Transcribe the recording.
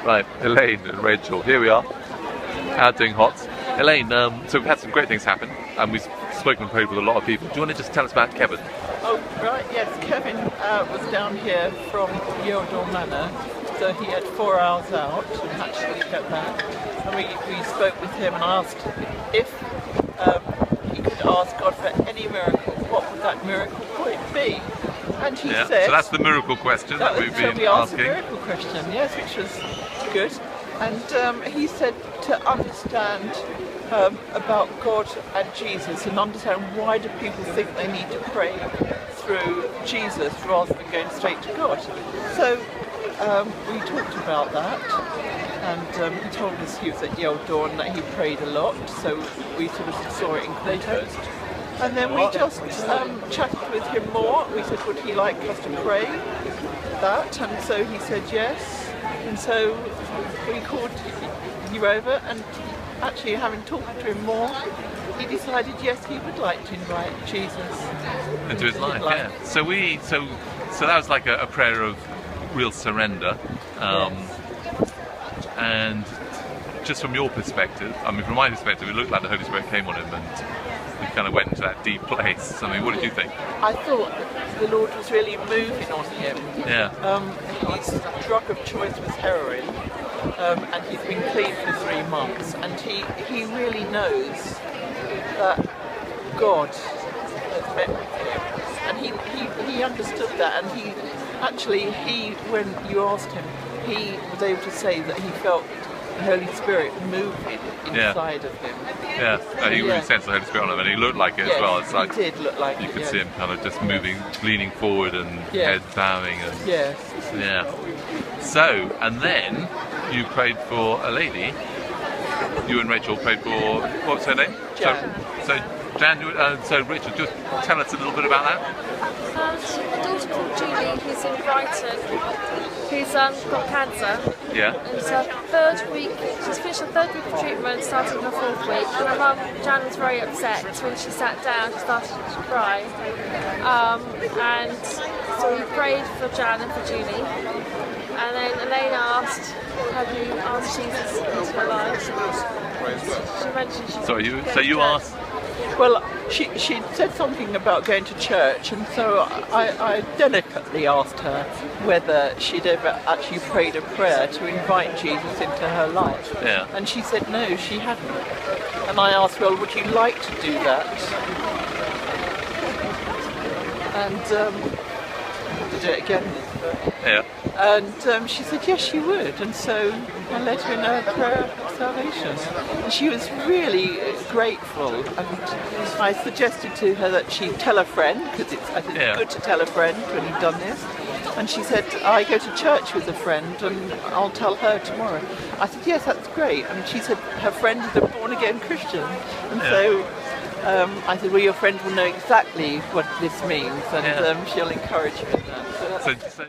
Right, Elaine and Rachel, here we are, out doing HOTS. Elaine, so we've had some great things happen, and we've spoken and prayed with a lot of people. Do you want to just tell us about Kevin? Oh, right, yes. Kevin was down here from Yeldor Manor, so he had 4 hours out and actually get back. And we spoke with him and asked if he could ask God for any miracle, what would that miracle be? And he said... So that's the miracle question that we've been we asked asking. The miracle question, yes, which was good. And he said to understand about God and Jesus and understand why do people think they need to pray through Jesus rather than going straight to God. So we talked about that, and he told us he was at Yeldor and that he prayed a lot, so we sort of saw it in context. And then we just chatted with him more. We said, would he like us to pray that? And so he said yes. And so we called you over, and actually having talked to him more, he decided yes, he would like to invite Jesus into his life. Yeah. So that was like a prayer of real surrender. And just from your perspective, I mean, from my perspective, it looked like the Holy Spirit came on him and he kind of went into that deep place. I mean, what did you think? I thought the Lord was really moving on him. Yeah. His drug of choice was heroin, and he's been clean for 3 months, and he really knows that God has met with him, and he understood that, and when you asked him, he was able to say that he felt the Holy Spirit moving inside of him. Yeah, he really sensed the Holy Spirit on him, and he looked like it as well. It's like he did look like you could see him kind of just moving, leaning forward and head bowing. And, Yeah. So, and then you prayed for a lady. You and Rachel prayed for, what was her name? Jan. So Jan, so Rachel, just tell us a little bit about that. She's a daughter called Julie, who's in Brighton, who's got cancer. Yeah. And it's her 3rd week, she's finished her 3rd week of treatment, starting her 4th week. And her mum, Jan, was very upset when she sat down, she started to cry. And so we prayed for Jan and for Julie. And then Elaine asked, have you asked Jesus into her life? She mentioned she So you asked? Well, she said something about going to church, and so I delicately asked her whether she'd ever actually prayed a prayer to invite Jesus into her life. Yeah. And she said no, she hadn't. And I asked, well, would you like to do that? And to do it again. Yeah. And she said yes, she would, and so I led her in a prayer of salvation. And she was really grateful, and I suggested to her that she tell a friend, because I think it's good to tell a friend when you've done this. And she said, I go to church with a friend and I'll tell her tomorrow. I said, yes, that's great. And she said her friend is a born-again Christian. And so I said, well, your friend will know exactly what this means, and she'll encourage you in that. So